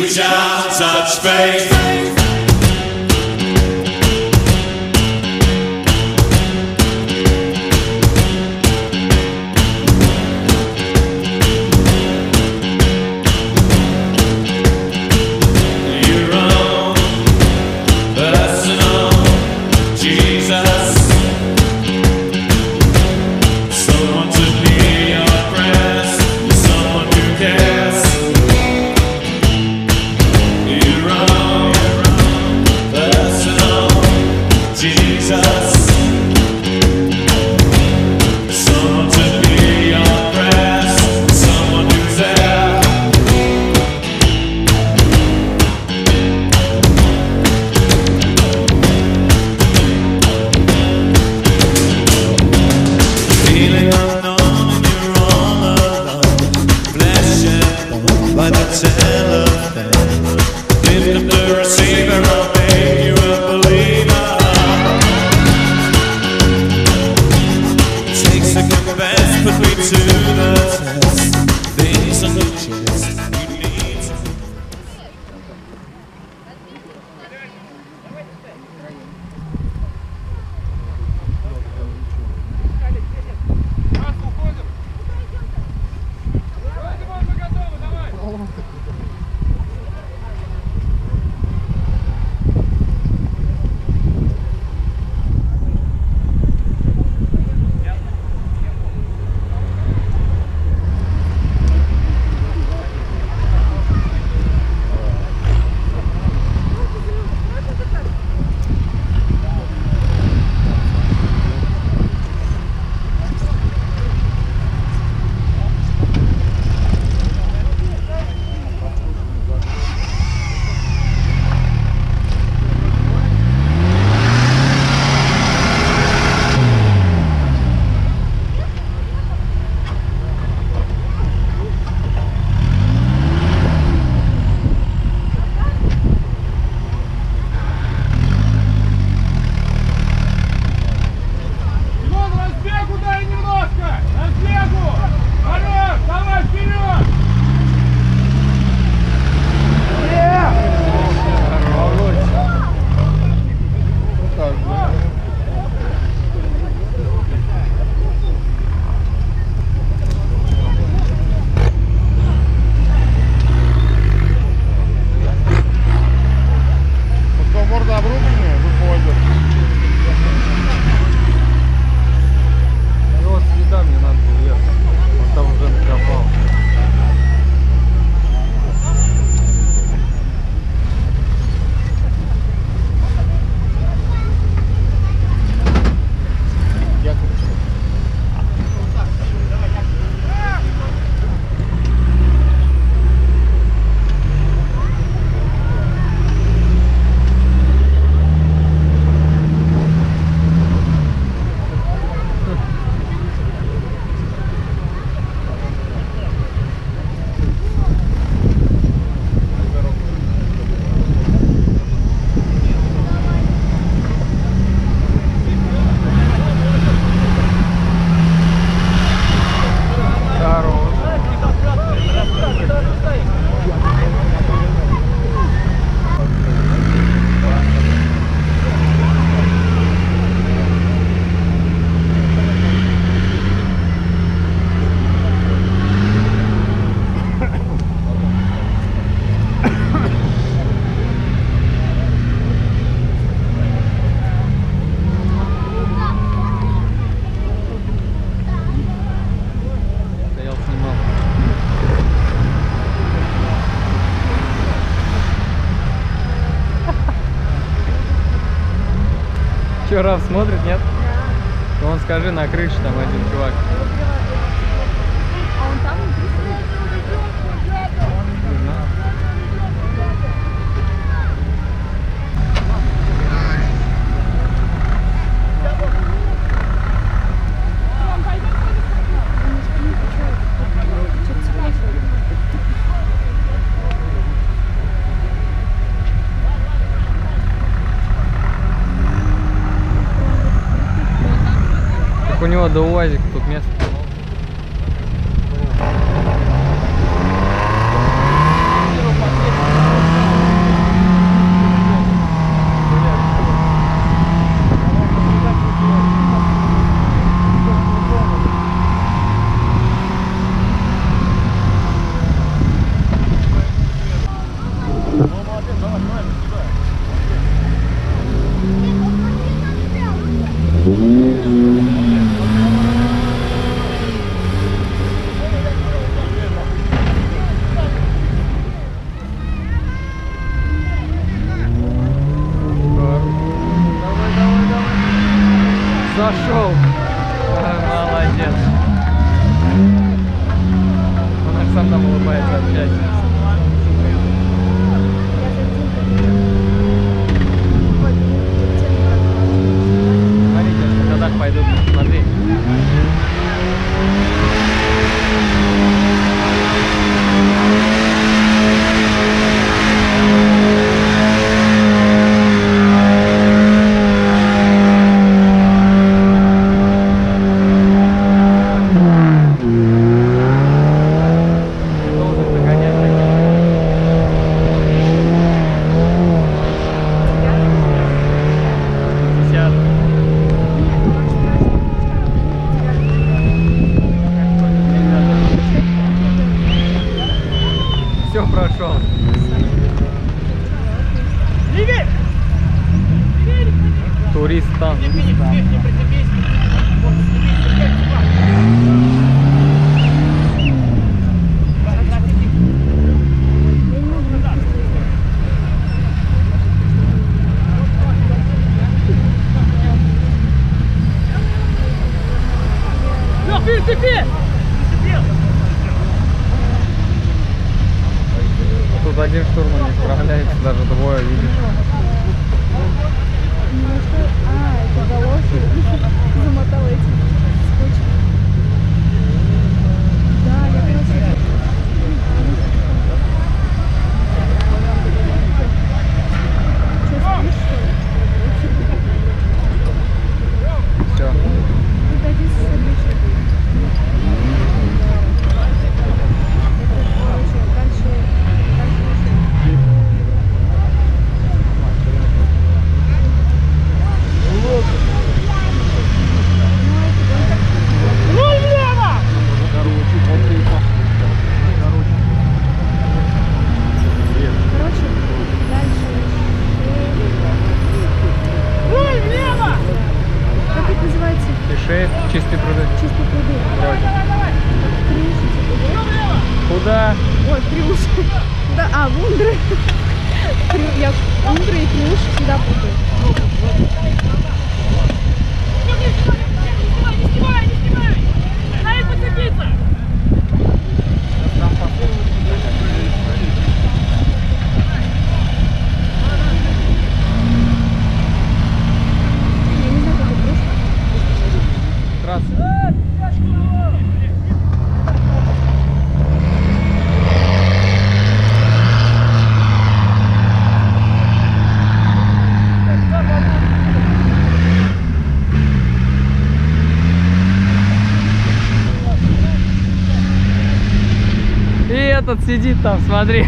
reach out, touch faith. Че, Раф смотрит, нет? Да. Вон, скажи, на крыше там один чувак. А он там внутри стоит? У него до УАЗика тут место. Узбекистан. Тут один штурман не справляется, даже двое, видишь. Это галоши. Замотала этим скотчем. Да, я короче... Что, спишь, что ли? Все. Тут один собачек. Чистые пруды. Чистые пруды. Вроде. Крыши. Куда? Ой, Криуши. Да, в Ундры. Я Ундры и Криуши всегда путаю. Не снимай! Дай подцепиться! Я не знаю, как это крыша. Трасса. И этот сидит там, смотри.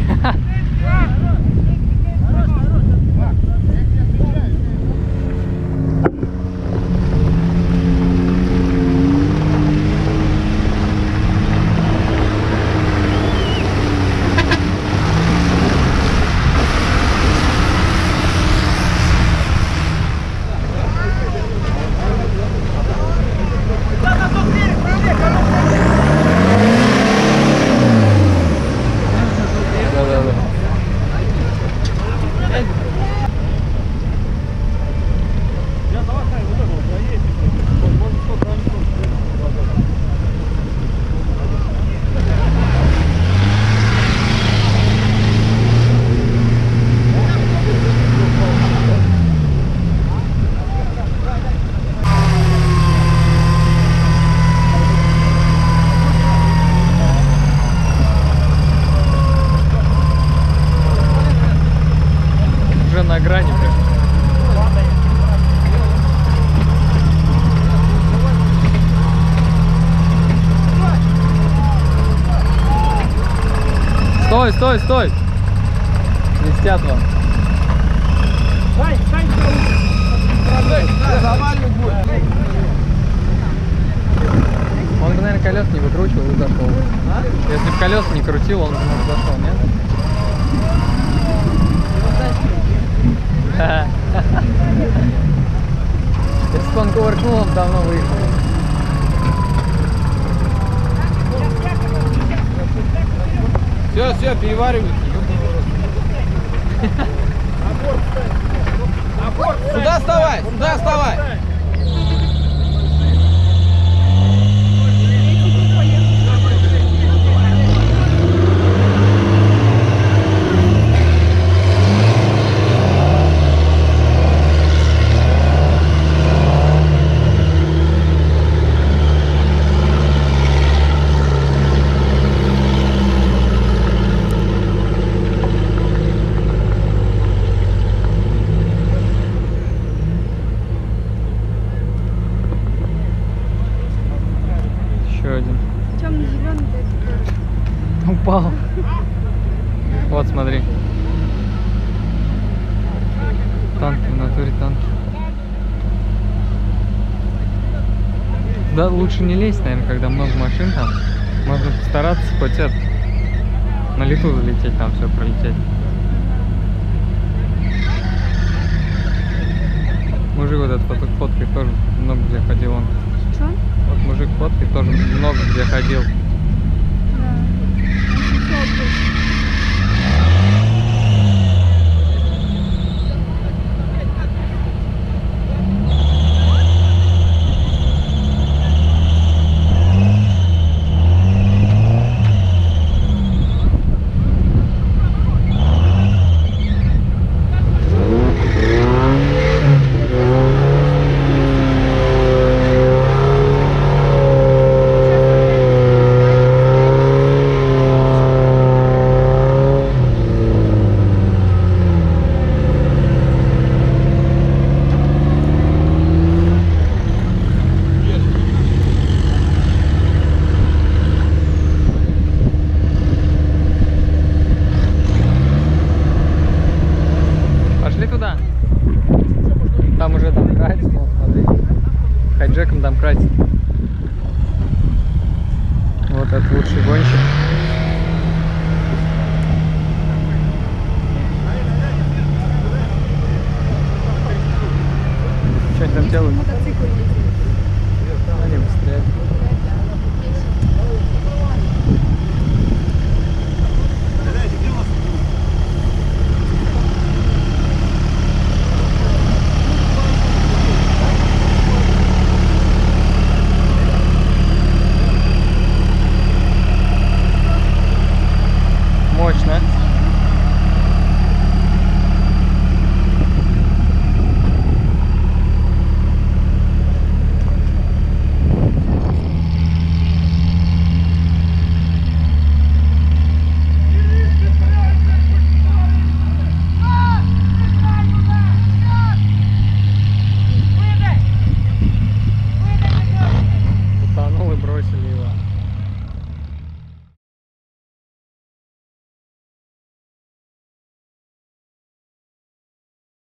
Уже на грани прям. Стой, стой, стой! Листят вам. Он бы, наверное, колес не выкручивал и зашел. Если бы колес не крутил, он бы зашел, нет? Если бы он кувыркнул, он давно выехал. Все, переваривайте. Сюда вставай, сюда вставай. Еще один. Темно-зеленый, да, Упал. Вот, смотри. Танки, в натуре танки. Туда лучше не лезть, наверное, когда много машин там. Можно постараться хоть это, на лету залететь, там все пролететь. Мужик вот этот фоткает тоже много где ходил он. Что? Вот мужик фоткает тоже много где ходил. Да. Очень теплый. Пошли туда. Там уже там красит, вот, смотри. Хайджеком там красит. Вот это лучший гонщик. Что они там делают? Мотоцикл ездит.